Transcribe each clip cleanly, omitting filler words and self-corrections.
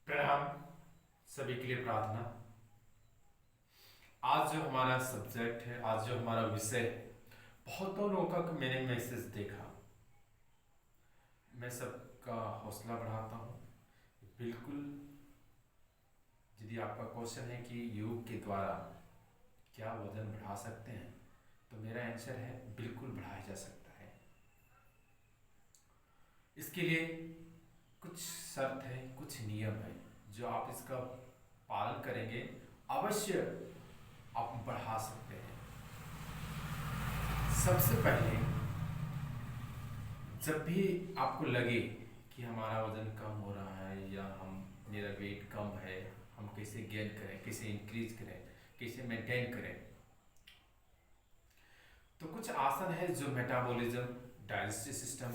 प्रणाम। सभी के लिए प्रार्थना। आज जो हमारा सब्जेक्ट है, आज जो हमारा विषय है, बहुतों लोगों का मैंने मैसेज देखा। मैं सबका हौसला बढ़ाता हूँ। बिल्कुल। यदि आपका क्वेश्चन है कि योग के द्वारा क्या वजन बढ़ा सकते हैं, तो मेरा आंसर है बिल्कुल बढ़ाया जा सकता है। इसके लिए कुछ शर्त है, कुछ नियम है, जो आप इसका पालन करेंगे अवश्य आप बढ़ा सकते हैं। सबसे पहले, जब भी आपको लगे कि हमारा वजन कम हो रहा है या हम मेरा वेट कम है, हम कैसे गेन करें, कैसे इंक्रीज करें, कैसे मेंटेन करें, तो कुछ आसन है जो मेटाबॉलिज्म, डाइजेस्टिव सिस्टम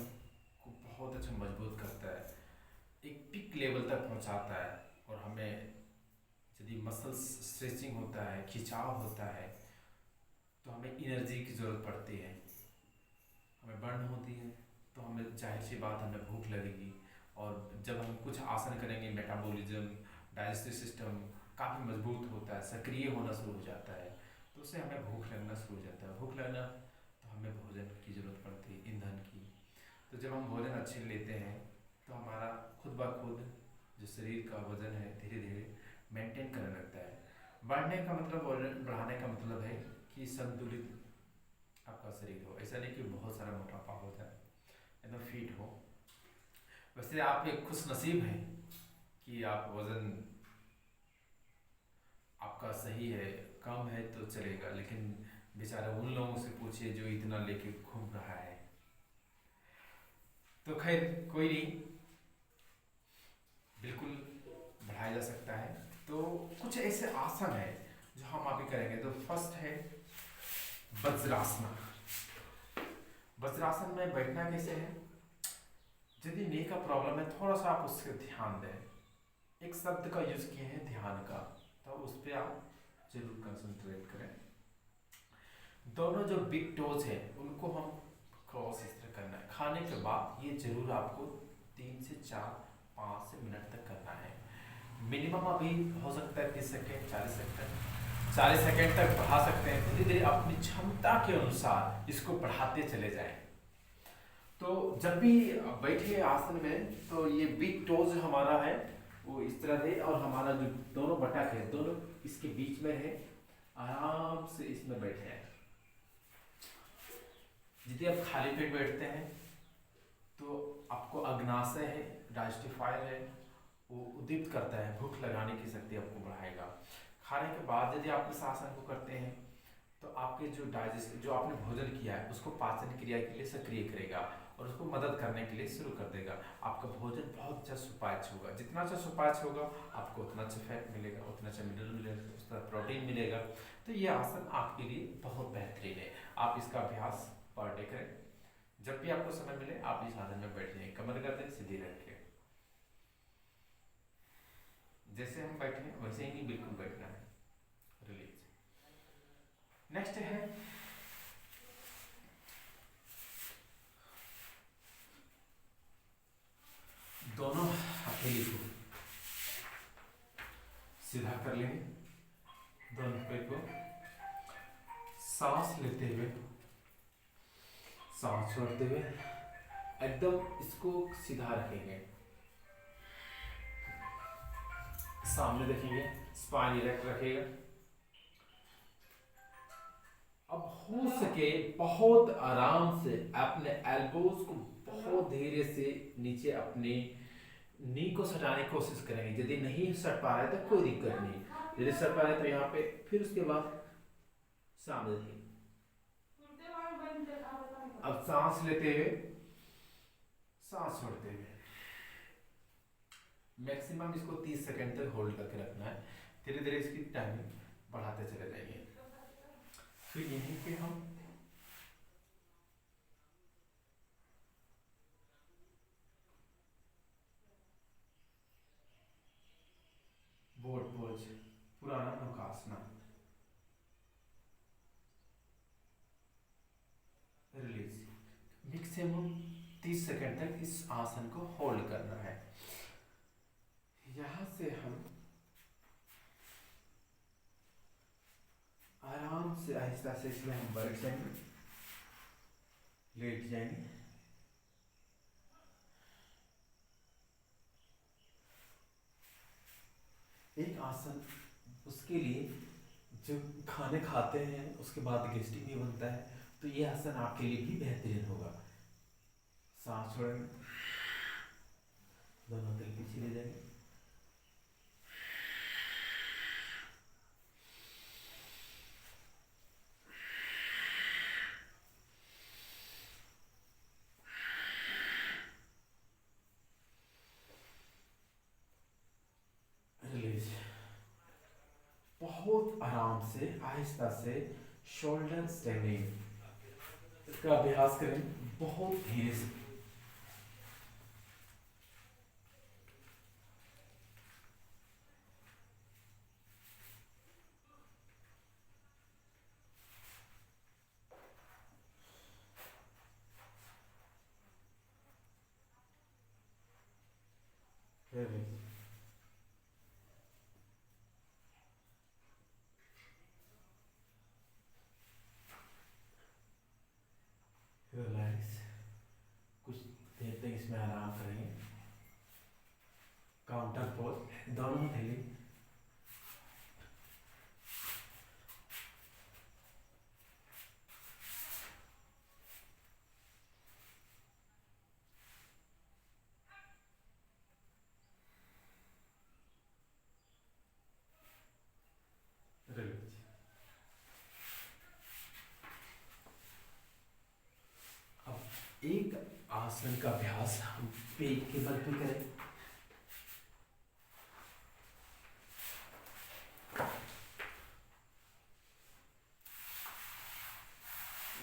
को बहुत अच्छा मजबूत करता है, एक पीक लेवल तक पहुंचाता है। और हमें यदि मसल्स स्ट्रेचिंग होता है, खिंचाव होता है, तो हमें एनर्जी की ज़रूरत पड़ती है, हमें बर्न होती है, तो हमें जाहिर सी बात हमें भूख लगेगी। और जब हम कुछ आसन करेंगे, मेटाबॉलिज्म, डाइजेस्टिव सिस्टम काफ़ी मजबूत होता है, सक्रिय होना शुरू हो जाता है, तो उससे हमें भूख लगना शुरू हो जाता है। भूख लगना, तो हमें भोजन की ज़रूरत पड़ती है, ईंधन की। तो जब हम भोजन अच्छे लेते हैं, तो हमारा खुद ब खुद जो शरीर का वजन है धीरे धीरे मेंटेन करने लगता है। बढ़ने का मतलब और बढ़ाने का मतलब है कि संतुलित आपका शरीर हो, ऐसा नहीं कि बहुत सारा मोटापा हो जाए, एकदम फिट हो। वैसे आप एक खुश नसीब हैं कि आप वज़न आपका सही है, कम है तो चलेगा, लेकिन बेचारा उन लोगों से पूछिए जो इतना लेके घूम रहा है। तो खैर, कोई नहीं, बिल्कुल बढ़ाया जा सकता है। तो कुछ ऐसे आसन है जो हम अभी करेंगे। तो फर्स्ट है वज्रासन। वज्रासन में बैठना कैसे है? यदि नी का प्रॉब्लम है, थोड़ा सा आप उसके ध्यान दें। एक शब्द का यूज किए हैं, ध्यान का, तो उस पर आप जरूर कंसंट्रेट करें। दोनों जो बिग टोज है उनको हम क्रॉस इस तरह करना है। खाने के बाद ये जरूर आपको 3 से 4 5 मिनट तक करना है। मिनिमम अभी हो सकता है 30 सेकेंड, 40 सेकेंड, 40 सेकेंड तक बढ़ा सकते हैं। धीरे धीरे अपनी क्षमता के अनुसार इसको बढ़ाते चले जाएं। तो जब भी बैठे आसन में, तो ये बिग टोज हमारा है वो इस तरह है, और हमारा जो दोनों बटक है दोनों इसके बीच में है। आराम से इसमें बैठे हैं। यदि आप खाली पेट बैठते हैं, तो आपको अग्नाशय है, डाइजेस्टिफायर है, वो उद्दीप्त करता है, भूख लगाने की शक्ति आपको बढ़ाएगा। खाने के बाद यदि आप इस आसन को करते हैं, तो आपके जो आपने भोजन किया है उसको पाचन क्रिया के लिए सक्रिय करेगा और उसको मदद करने के लिए शुरू कर देगा। आपका भोजन बहुत अच्छा सुपाच्य होगा। जितना अच्छा सुपाच्य होगा, आपको उतना अच्छा फैट मिलेगा, उतना अच्छा मिनरल मिलेगा, उतना प्रोटीन मिलेगा। तो ये आसन आपके लिए बहुत बेहतरीन है। आप इसका अभ्यास पर डे करें। जब भी आपको समय मिले, आप इस आसन में बैठ जाएं, कमर गर्दन सीधी रख के। जैसे हम बैठे हैं वैसे ही नहीं, बिल्कुल बैठना है। रिलीज। नेक्स्ट है दोनों हथेली को सीधा कर लेंगे, दोनों पैर को सांस लेते हुए, सांस छोड़ते हुए एकदम इसको सीधा रखेंगे। सामने देखेंगे, स्पाइन इरेक्ट रखेगा। अब हो सके बहुत आराम से अपने एल्बोज को बहुत धीरे से नीचे अपने नी को सटाने की कोशिश करेंगे। यदि नहीं सट पा रहे तो कोई दिक्कत नहीं, यदि सट पा रहे तो यहाँ पे, फिर उसके बाद सामने देखिए। अब सांस लेते हुए, सांस छोड़ते हुए मैक्सिमम इसको 30 सेकंड तक होल्ड करके रखना है। धीरे धीरे इसकी टाइमिंग बढ़ाते चले जाएंगे। फिर यहीं पे हम बोट पोज, पुराना मुखासना, रिलीज। मैक्सिमम 30 सेकंड तक इस आसन को होल्ड करना है। यहाँ से हम आराम से आहिस्ता से इसमें हम बैठ जाएंगे, लेट जाएंगे। एक आसन उसके लिए जो खाने खाते हैं उसके बाद गेस्टिंग भी बनता है, तो ये आसन आपके लिए भी बेहतरीन होगा। सांस छोड़ेंगे, दोनों दिल पीछे ले जाएंगे, रिलीज। बहुत आराम से आहिस्ता से शोल्डर स्ट्रेनिंग इसका अभ्यास करें, बहुत धीरे से। रिलीज। रिलैक्स। कुछ देर तक इसमें आराम करेंगे। काउंटर पोज, दोनों थैली। रिलैक्स। अब एक आसन का अभ्यास हम पेट के बल पे करें।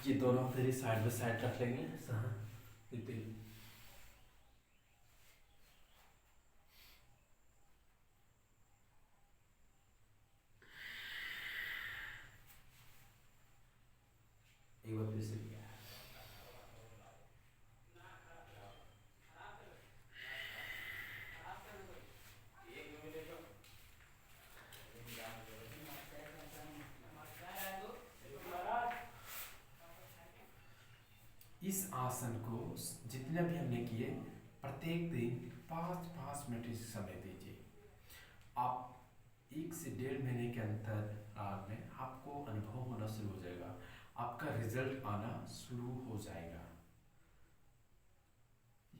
ये दोनों तेरी साइड बाय साइड रख लेंगे। हाँ, रिपीट। एक बार फिर से किया। इस आसन को जितने भी हमने किए, प्रत्येक दिन 5-5 मिनट इस समय दीजिए। आप 1 से 1.5 महीने के अंतर में आपको अनुभव होना शुरू हो जाएगा, आपका रिजल्ट आना शुरू हो जाएगा।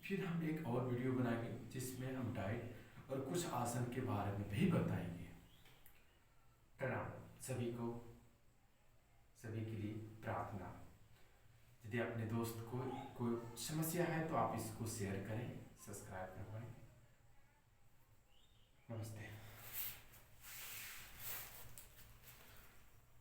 फिर हम एक और वीडियो बनाएंगे जिसमें हम डाइट और कुछ आसन के बारे में भी बताएंगे। प्रणाम सभी को, सभी के लिए प्रार्थना। यदि अपने दोस्त को कोई समस्या है तो आप इसको शेयर करें, सब्सक्राइब करवाएं।